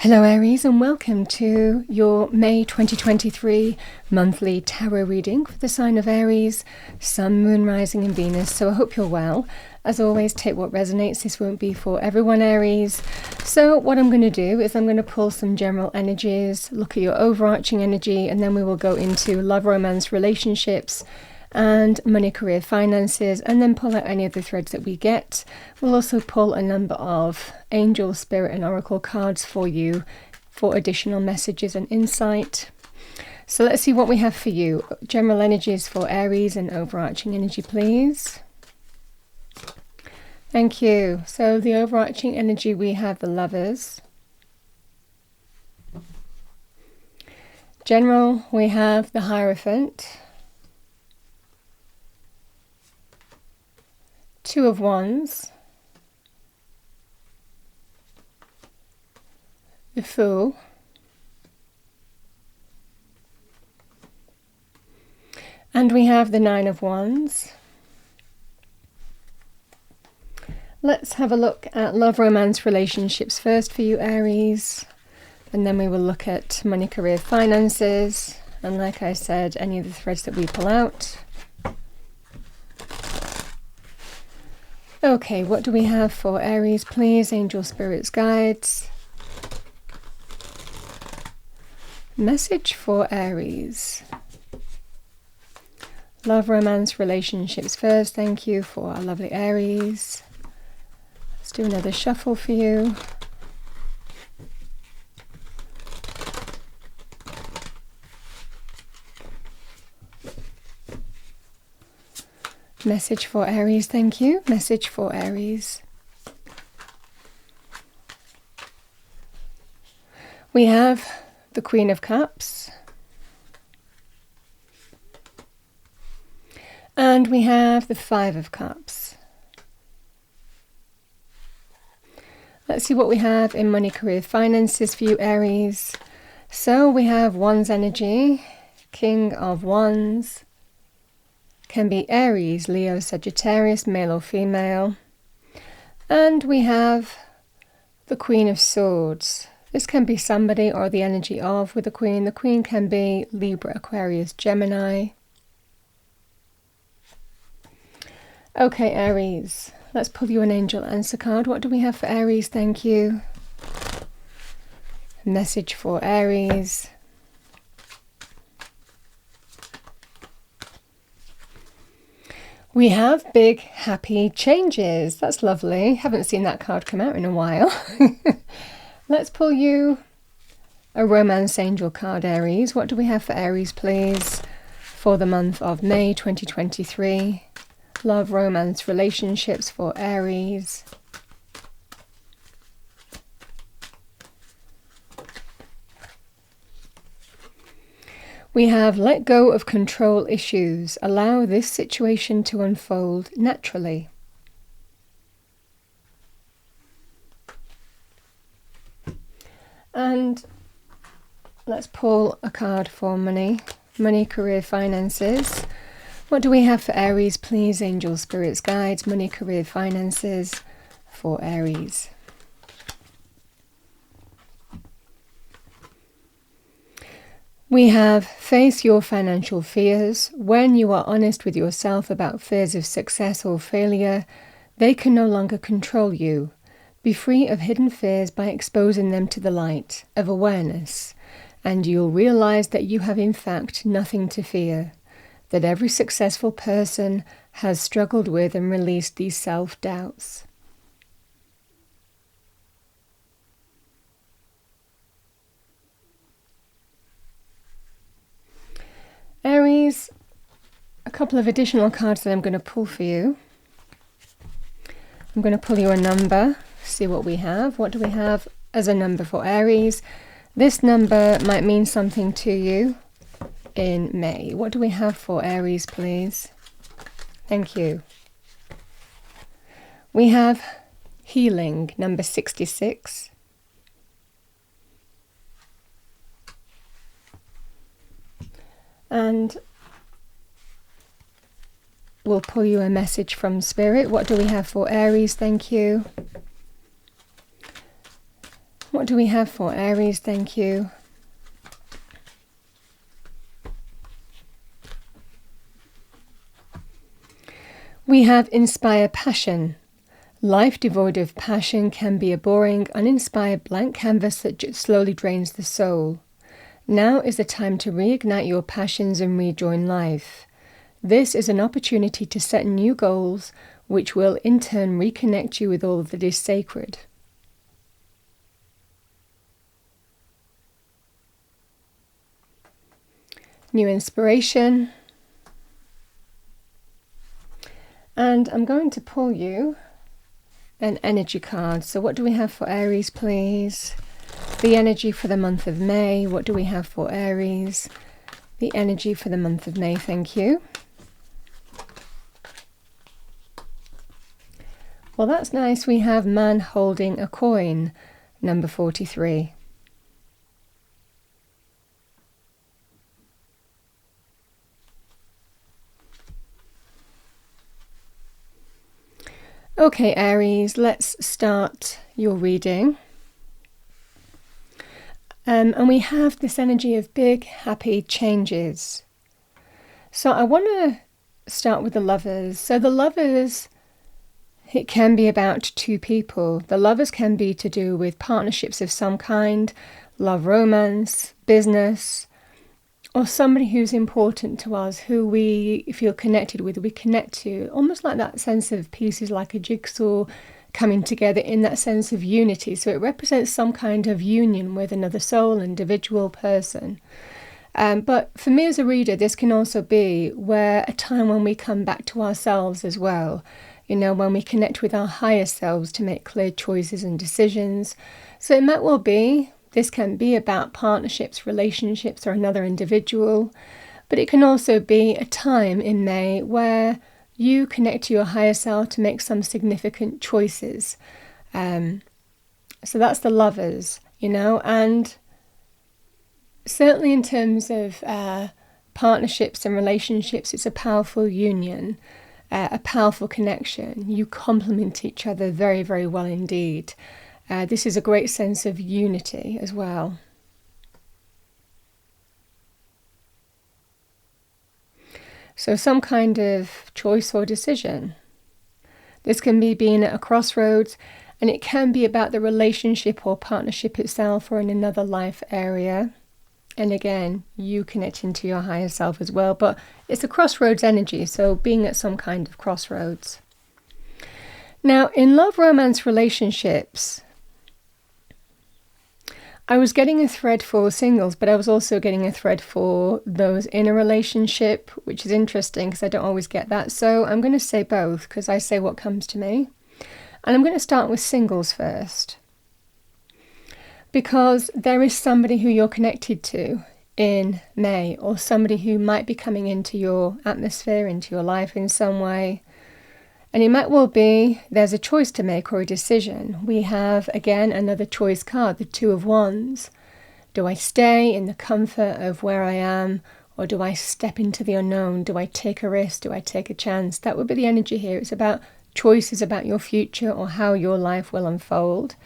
Hello Aries, and welcome to your May 2023 monthly tarot reading for the sign of Aries, Sun, Moon, Rising and Venus. So I hope you're well. As always, take what resonates. This won't be for everyone, Aries. So what I'm going to do is I'm going to pull some general energies, look at your overarching energy, and then we will go into love, romance, relationships, and money, career, finances, and then pull out any of the threads that we get. We'll also pull a number of angel, spirit and oracle cards for you for additional messages and insight. So let's see what we have for you. General energies for Aries and overarching energy, please. Thank you. So the overarching energy, we have the Lovers. General, we have the Hierophant. Two of Wands, the Fool, and we have the Nine of Wands. Let's have a look at love, romance, relationships first for you, Aries, and then we will look at money, career, finances, and like I said, any of the threads that we pull out. Okay, what do we have for Aries, please? Angel, spirits, guides. Message for Aries. Love, romance, relationships first. Thank you for our lovely Aries. Let's do another shuffle for you. Message for Aries, thank you. Message for Aries. We have the Queen of Cups. And we have the Five of Cups. Let's see what we have in money, career, finances for you, Aries. So we have Wands energy, King of Wands. Can be Aries, Leo, Sagittarius, male or female. And we have the Queen of Swords. This can be somebody or the energy of with the Queen. The Queen can be Libra, Aquarius, Gemini. Okay, Aries, let's pull you an angel answer card. What do we have for Aries? Thank you. Message for Aries. We have big, happy changes. That's lovely. Haven't seen that card come out in a while. Let's pull you a romance angel card, Aries. What do we have for Aries, please, for the month of May 2023? Love, romance, relationships for Aries. We have let go of control issues. Allow this situation to unfold naturally. And let's pull a card for money. Money, career, finances. What do we have for Aries, please? Angel, spirits, guides. Money, career, finances for Aries. We have face your financial fears. When you are honest with yourself about fears of success or failure, they can no longer control you. Be free of hidden fears by exposing them to the light of awareness, and you'll realize that you have in fact nothing to fear, that every successful person has struggled with and released these self-doubts. Aries, a couple of additional cards that I'm going to pull for you. I'm going to pull you a number, see what we have. What do we have as a number for Aries? This number might mean something to you in May. What do we have for Aries, please? Thank you. We have healing, number 66. And we'll pull you a message from Spirit. What do we have for Aries? Thank you. What what do we have for Aries? Thank you. We have inspire passion. Life devoid of passion can be a boring, uninspired blank canvas that slowly drains the soul. Now is the time to reignite your passions and rejoin life. This is an opportunity to set new goals, which will in turn reconnect you with all that is sacred. New inspiration. And I'm going to pull you an energy card. So what do we have for Aries, please? The energy for the month of May. What do we have for Aries? The energy for the month of May, thank you. Well, that's nice. We have man holding a coin, number 43. Okay, Aries, let's start your reading. And we have this energy of big, happy changes. So I want to start with the lovers. So the lovers, it can be about two people. The lovers can be to do with partnerships of some kind, love, romance, business, or somebody who's important to us, who we feel connected with, we connect to, almost like that sense of pieces like a jigsaw coming together in that sense of unity. So it represents some kind of union with another soul, individual person. But for me as a reader, this can also be a time when we come back to ourselves as well. You know, when we connect with our higher selves to make clear choices and decisions. So it might well be, this can be about partnerships, relationships, or another individual. But it can also be a time in May where you connect to your higher self to make some significant choices. So that's the lovers, you know, and certainly in terms of partnerships and relationships, it's a powerful union, a powerful connection. You complement each other very, very well indeed. This is a great sense of unity as well. So some kind of choice or decision. This can be being at a crossroads, and it can be about the relationship or partnership itself or in another life area. And again, you connecting to your higher self as well, but it's a crossroads energy, so being at some kind of crossroads. Now, in love, romance, relationships, I was getting a thread for singles, but I was also getting a thread for those in a relationship, which is interesting because I don't always get that. So I'm going to say both because I say what comes to me. And I'm going to start with singles first. Because there is somebody who you're connected to in May, or somebody who might be coming into your atmosphere, into your life in some way. And it might well be there's a choice to make or a decision. We have, again, another choice card, the Two of Wands. Do I stay in the comfort of where I am, or do I step into the unknown? Do I take a risk? Do I take a chance? That would be the energy here. It's about choices about your future or how your life will unfold.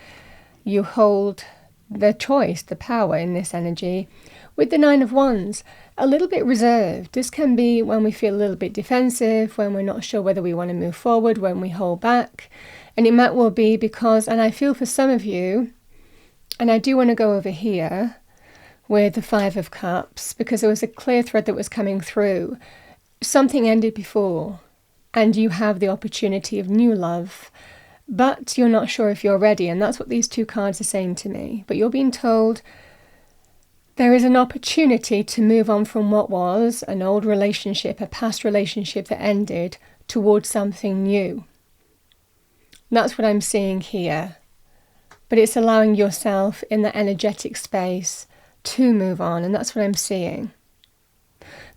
You hold the choice, the power in this energy. With the Nine of Wands, a little bit reserved. This can be when we feel a little bit defensive, when we're not sure whether we want to move forward, when we hold back. And it might well be because, and I feel for some of you, and I do want to go over here with the Five of Cups, because there was a clear thread that was coming through. Something ended before, and you have the opportunity of new love, but you're not sure if you're ready. And that's what these two cards are saying to me. But you're being told there is an opportunity to move on from what was an old relationship, a past relationship that ended, towards something new. That's what I'm seeing here. But it's allowing yourself in that energetic space to move on, and that's what I'm seeing.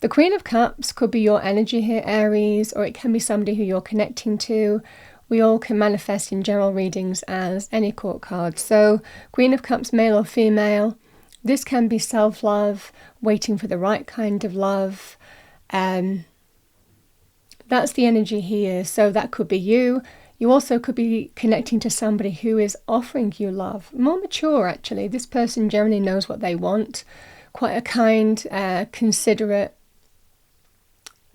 The Queen of Cups could be your energy here, Aries, or it can be somebody who you're connecting to. We all can manifest in general readings as any court card. So Queen of Cups, male or female. This can be self-love, waiting for the right kind of love. That's the energy here. So that could be you. You also could be connecting to somebody who is offering you love. More mature, actually. This person generally knows what they want. Quite a kind, considerate,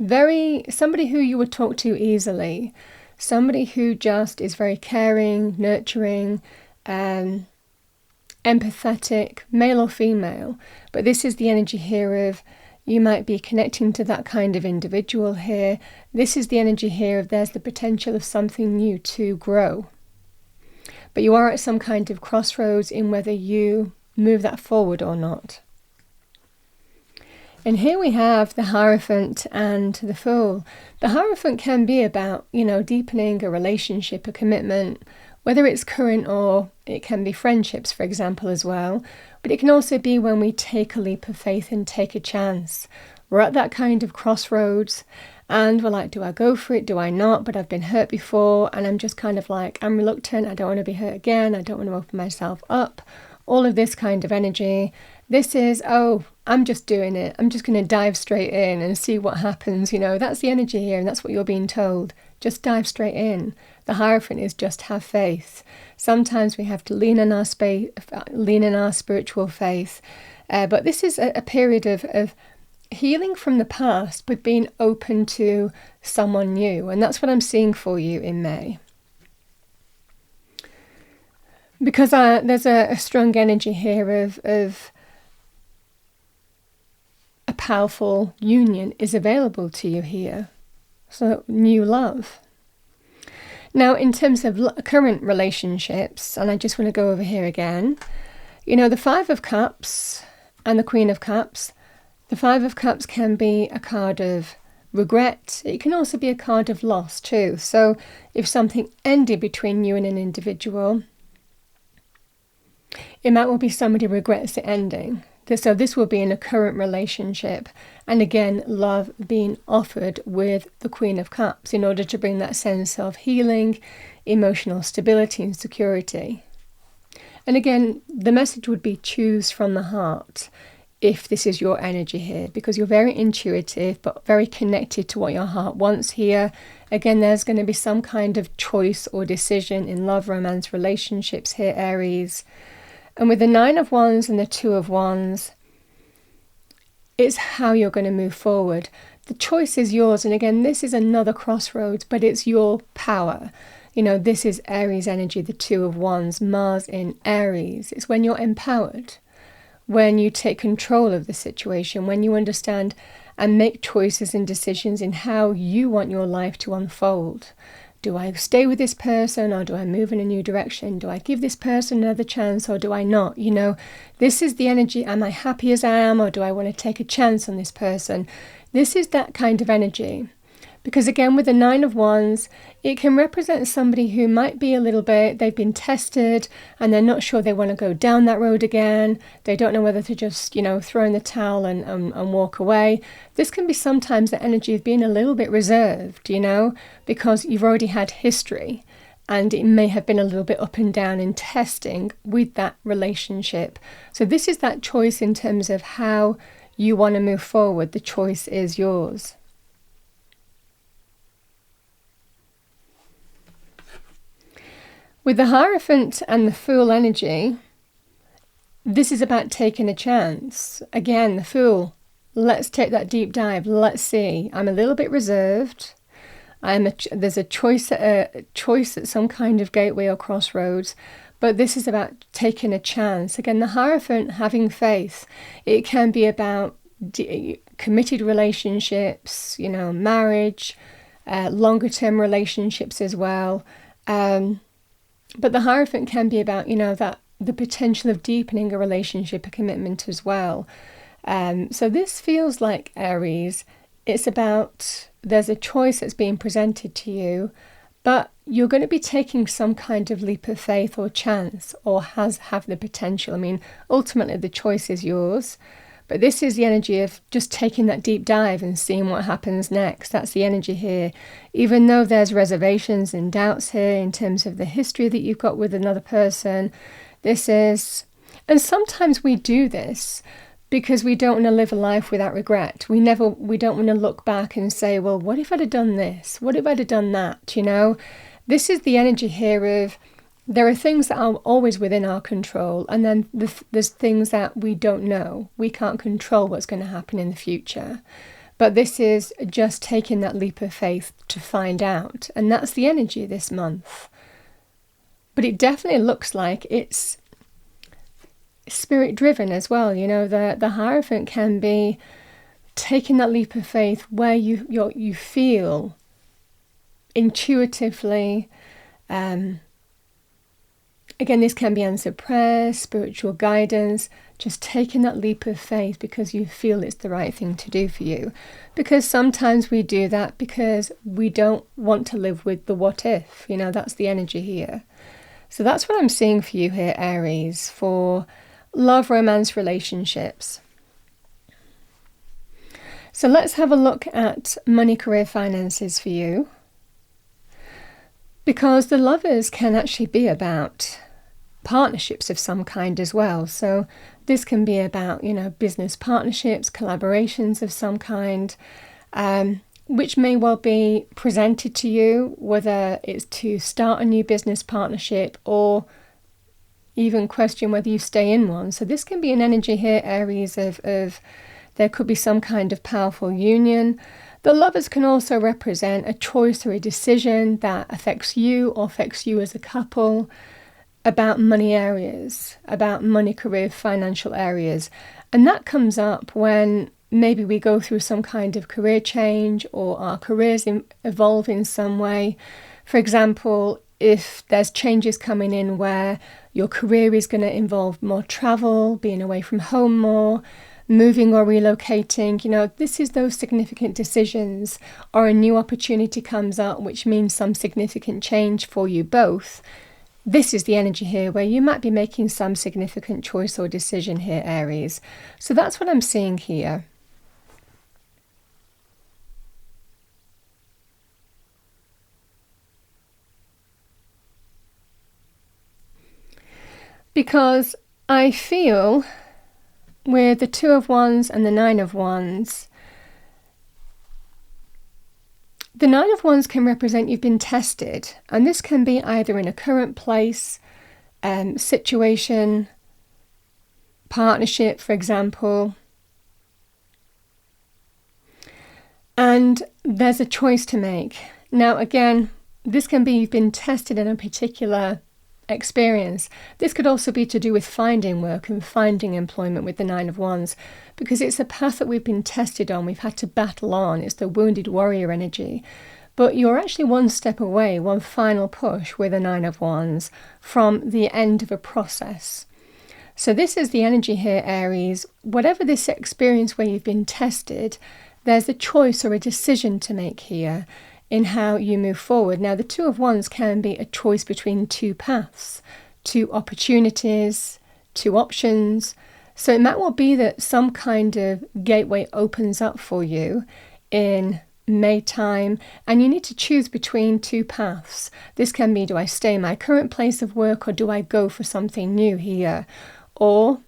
somebody who you would talk to easily. Somebody who just is very caring, nurturing, empathetic, male or female. But this is the energy here of you might be connecting to that kind of individual here. This is the energy here of there's the potential of something new to grow. But you are at some kind of crossroads in whether you move that forward or not. And here we have the Hierophant and the Fool. The Hierophant can be about, deepening a relationship, a commitment, whether it's current or it can be friendships, for example, as well. But it can also be when we take a leap of faith and take a chance. We're at that kind of crossroads and we're like, do I go for it? Do I not? But I've been hurt before and I'm just kind of like, I'm reluctant. I don't want to be hurt again. I don't want to open myself up. All of this kind of energy. This is, I'm just doing it. I'm just going to dive straight in and see what happens. That's the energy here and that's what you're being told. Just dive straight in. The Hierophant is just have faith. Sometimes we have to lean in our spiritual faith. But this is a period of healing from the past, but being open to someone new. And that's what I'm seeing for you in May. Because there's a strong energy here of a powerful union is available to you here. So new love. Now, in terms of current relationships, and I just want to go over here again, the Five of Cups and the Queen of Cups. The Five of Cups can be a card of regret. It can also be a card of loss too. So if something ended between you and an individual, it might well be somebody regrets it ending. So this will be in a current relationship. And again, love being offered with the Queen of Cups in order to bring that sense of healing, emotional stability and security. And again, the message would be choose from the heart if this is your energy here, because you're very intuitive, but very connected to what your heart wants here. Again, there's going to be some kind of choice or decision in love, romance, relationships here, Aries. And with the Nine of Wands and the Two of Wands, it's how you're going to move forward. The choice is yours. And again, this is another crossroads, but it's your power. This is Aries energy, the Two of Wands, Mars in Aries. It's when you're empowered, when you take control of the situation, when you understand and make choices and decisions in how you want your life to unfold. Do I stay with this person or do I move in a new direction? Do I give this person another chance or do I not? This is the energy. Am I happy as I am or do I want to take a chance on this person? This is that kind of energy. Because again, with the Nine of Wands, it can represent somebody who might be they've been tested and they're not sure they want to go down that road again. They don't know whether to just, throw in the towel and walk away. This can be sometimes the energy of being a little bit reserved, because you've already had history and it may have been a little bit up and down in testing with that relationship. So this is that choice in terms of how you want to move forward. The choice is yours. With the Hierophant and the Fool energy, this is about taking a chance. Again, the Fool, let's take that deep dive. Let's see. I'm a little bit reserved. There's a choice at some kind of gateway or crossroads, but this is about taking a chance. Again, the Hierophant, having faith. It can be about committed relationships, marriage, longer term relationships as well. But the Hierophant can be about, that the potential of deepening a relationship, a commitment as well. So this feels like Aries. It's about there's a choice that's being presented to you, but you're going to be taking some kind of leap of faith or chance or have the potential. I mean, ultimately the choice is yours. But this is the energy of just taking that deep dive and seeing what happens next. That's the energy here. Even though there's reservations and doubts here in terms of the history that you've got with another person, and sometimes we do this because we don't want to live a life without regret. We don't want to look back and say, well, what if I'd have done this? What if I'd have done that? This is the energy here of there are things that are always within our control, and then there's things that we don't know. We can't control what's going to happen in the future. But this is just taking that leap of faith to find out. And that's the energy this month. But it definitely looks like it's spirit driven as well. You know, the Hierophant can be taking that leap of faith where you feel intuitively. Again, this can be answered prayers, spiritual guidance, just taking that leap of faith because you feel it's the right thing to do for you. Because sometimes we do that because we don't want to live with the what if. You know, that's the energy here. So that's what I'm seeing for you here, Aries, for love, romance, relationships. So let's have a look at money, career, finances for you. Because the Lovers can actually be about partnerships of some kind as well. So this can be about, you know, business partnerships, collaborations of some kind, which may well be presented to you, whether it's to start a new business partnership or even question whether you stay in one. So this can be an energy here, Aries, of there could be some kind of powerful union. The Lovers can also represent a choice or a decision that affects you or affects you as a couple about money areas, about money, career, financial areas. And that comes up when maybe we go through some kind of career change or our careers evolve in some way. For example, if there's changes coming in where your career is going to involve more travel, being away from home more, moving or relocating, you know, this is those significant decisions, or a new opportunity comes up which means some significant change for you both. This is the energy here where you might be making some significant choice or decision here, Aries. So that's what I'm seeing here. Because I feel with the Two of Wands and the Nine of Wands, the Nine of Wands can represent you've been tested, and this can be either in a current place, situation, partnership, for example. And there's a choice to make. Now, again, this can be you've been tested in a particular experience. This could also be to do with finding work and finding employment with the Nine of Wands, because it's a path that we've been tested on, we've had to battle on. It's the wounded warrior energy. But you're actually one step away, one final push with the Nine of Wands from the end of a process. So this is the energy here, Aries. Whatever this experience where you've been tested, there's a choice or a decision to make here in how you move forward. Now, the Two of Wands can be a choice between two paths, two opportunities, two options. So it might well be that some kind of gateway opens up for you in May time, and you need to choose between two paths. This can be, do I stay in my current place of work or do I go for something new here? Or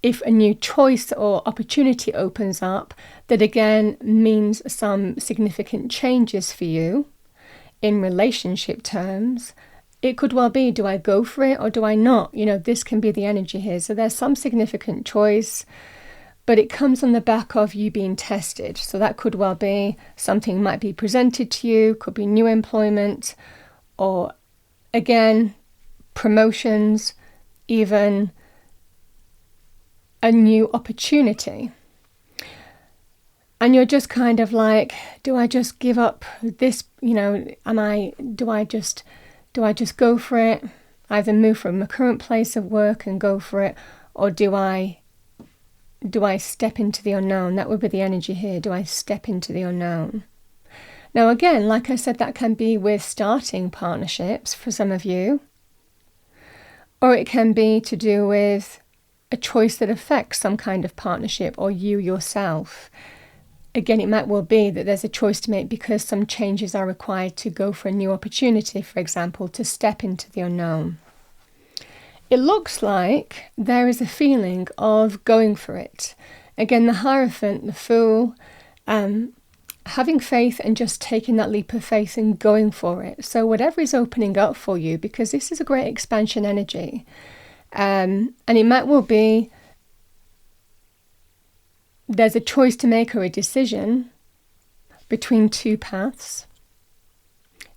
if a new choice or opportunity opens up, that again means some significant changes for you in relationship terms, it could well be, do I go for it or do I not? You know, this can be the energy here. So there's some significant choice, but it comes on the back of you being tested. So that could well be something might be presented to you, could be new employment, or again, promotions, even a new opportunity. And you're just kind of like, do I just give up this, you know, do I just go for it? Either move from a current place of work and go for it, or do I step into the unknown? That would be the energy here. Do I step into the unknown? Now again, like I said, that can be with starting partnerships for some of you, or it can be to do with a choice that affects some kind of partnership or you yourself. Again, it might well be that there's a choice to make because some changes are required to go for a new opportunity, for example, to step into the unknown. It looks like there is a feeling of going for it. Again, the Hierophant, the Fool, having faith and just taking that leap of faith and going for it. So whatever is opening up for you, because this is a great expansion energy, and it might well be there's a choice to make or a decision between two paths.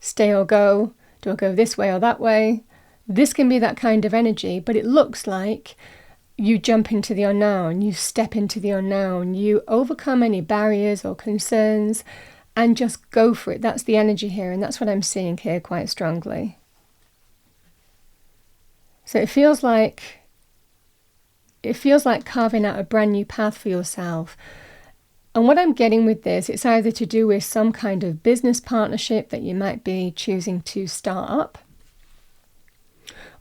Stay or go. Do I go this way or that way? This can be that kind of energy, but it looks like you jump into the unknown, you step into the unknown, you overcome any barriers or concerns and just go for it. That's the energy here, and that's what I'm seeing here quite strongly. So it feels like carving out a brand new path for yourself. And what I'm getting with this, it's either to do with some kind of business partnership that you might be choosing to start up,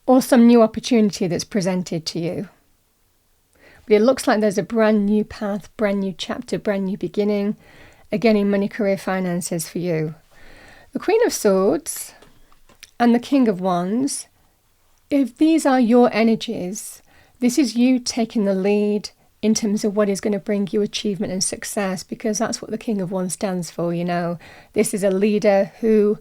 or some new opportunity that's presented to you. But it looks like there's a brand new path, brand new chapter, brand new beginning, again in money, career, finances for you. The Queen of Swords and the King of Wands, if these are your energies, this is you taking the lead in terms of what is going to bring you achievement and success, because that's what the King of Wands stands for, you know. This is a leader who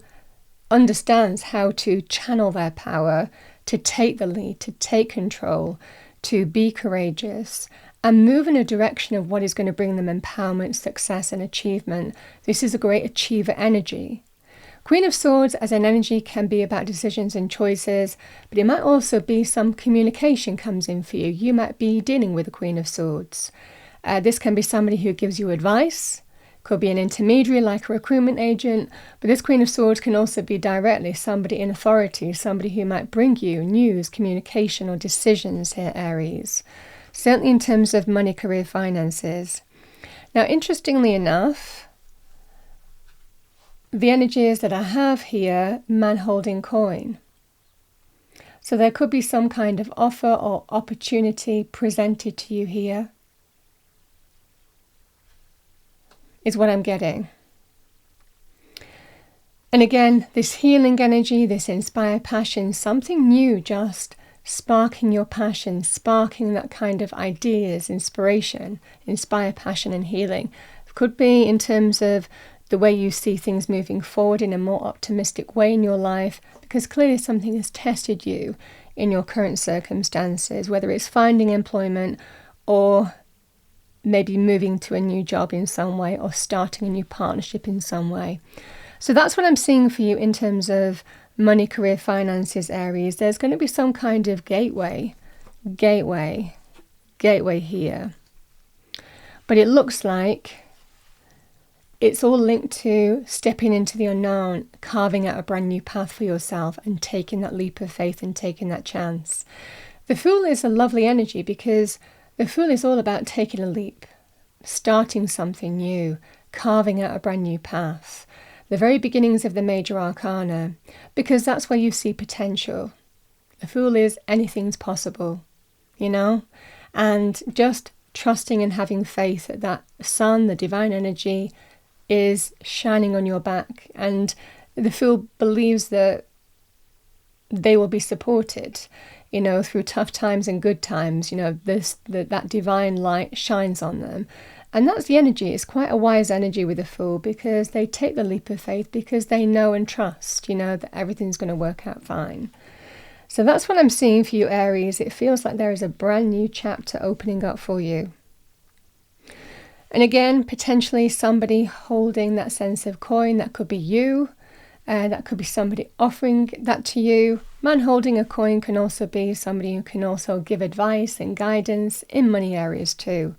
understands how to channel their power, to take the lead, to take control, to be courageous and move in a direction of what is going to bring them empowerment, success and achievement. This is a great achiever energy. Queen of Swords as an energy can be about decisions and choices, but it might also be some communication comes in for you. You might be dealing with the Queen of Swords. This can be somebody who gives you advice, could be an intermediary like a recruitment agent, but this Queen of Swords can also be directly somebody in authority, somebody who might bring you news, communication or decisions here, Aries. Certainly in terms of money, career, finances. Now, interestingly enough, the energies that I have here, man holding coin. So there could be some kind of offer or opportunity presented to you here, is what I'm getting. And again, this healing energy, this inspired passion, something new just sparking your passion, sparking that kind of ideas, inspiration, inspired passion and healing. It could be in terms of the way you see things moving forward in a more optimistic way in your life, because clearly something has tested you in your current circumstances, whether it's finding employment or maybe moving to a new job in some way or starting a new partnership in some way. So that's what I'm seeing for you in terms of money, career, finances, Aries. There's going to be some kind of gateway here. But it looks like it's all linked to stepping into the unknown, carving out a brand new path for yourself and taking that leap of faith and taking that chance. The Fool is a lovely energy because the Fool is all about taking a leap, starting something new, carving out a brand new path. The very beginnings of the major arcana, because that's where you see potential. The Fool is anything's possible, you know, and just trusting and having faith that that sun, the divine energy, is shining on your back, and the Fool believes that they will be supported, you know, through tough times and good times. You know, that divine light shines on them. And that's the energy. It's quite a wise energy with the Fool, because they take the leap of faith because they know and trust, you know, that everything's going to work out fine. So that's what I'm seeing for you, Aries. It feels like there is a brand new chapter opening up for you. And again, potentially somebody holding that sense of coin. That could be you. That could be somebody offering that to you. Man holding a coin can also be somebody who can also give advice and guidance in money areas too.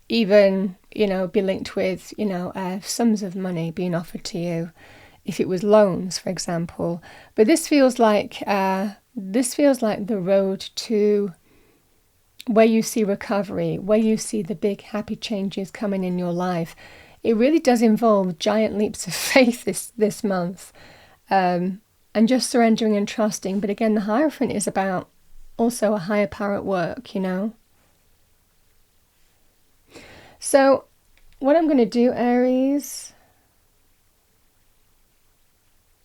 Even, you know, be linked with, you know, sums of money being offered to you, if it was loans, for example. But this feels like the road to where you see recovery, where you see the big happy changes coming in your life. It really does involve giant leaps of faith this month, and just surrendering and trusting. But again, the Hierophant is about also a higher power at work, you know. So what I'm going to do, Aries,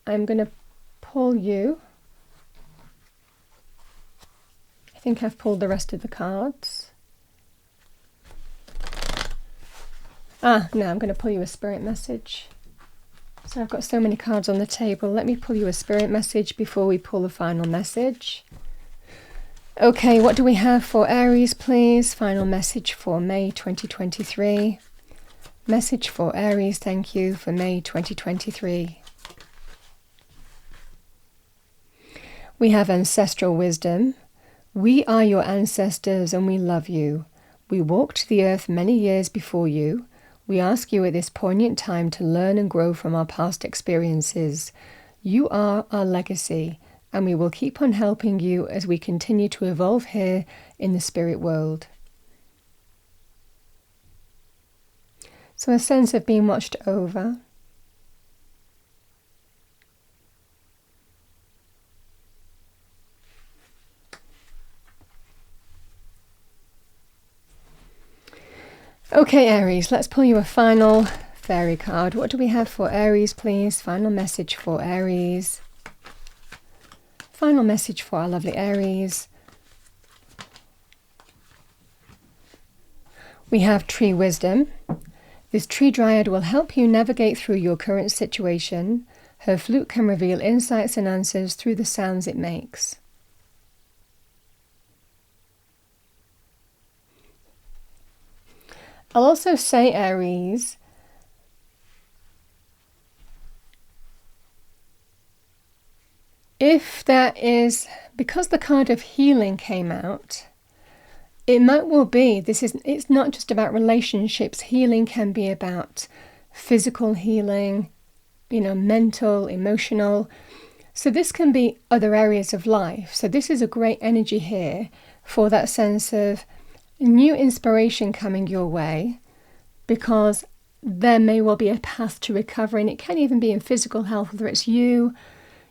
I'm going to pull you. I think I've pulled the rest of the cards. Now I'm going to pull you a spirit message. So I've got so many cards on the table. Let me pull you a spirit message before we pull the final message. Okay, what do we have for Aries, please? Final message for May 2023. Message for Aries, thank you, for May 2023. We have ancestral wisdom. We are your ancestors and we love you. We walked the earth many years before you. We ask you at this poignant time to learn and grow from our past experiences. You are our legacy, and we will keep on helping you as we continue to evolve here in the spirit world. So a sense of being watched over. Okay, Aries, let's pull you a final fairy card. What do we have for Aries, please? Final message for Aries. Final message for our lovely Aries. We have tree wisdom. This tree dryad will help you navigate through your current situation. Her flute can reveal insights and answers through the sounds it makes. I'll also say, Aries, if there is, because the card of healing came out, it might well be, it's not just about relationships. Healing can be about physical healing, mental, emotional. So this can be other areas of life. So this is a great energy here for that sense of new inspiration coming your way, because there may well be a path to recovery, and it can even be in physical health, whether it's you,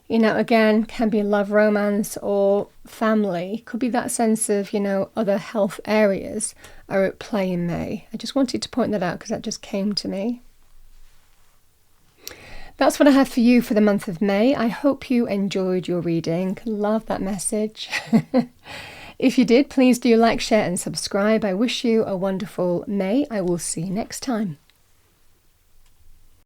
again, can be love, romance, or family. Could be that sense of, other health areas are at play in May. I just wanted to point that out because that just came to me. That's what I have for you for the month of May. I hope you enjoyed your reading. Love that message. If you did, please do like, share and subscribe. I wish you a wonderful May. I will see you next time.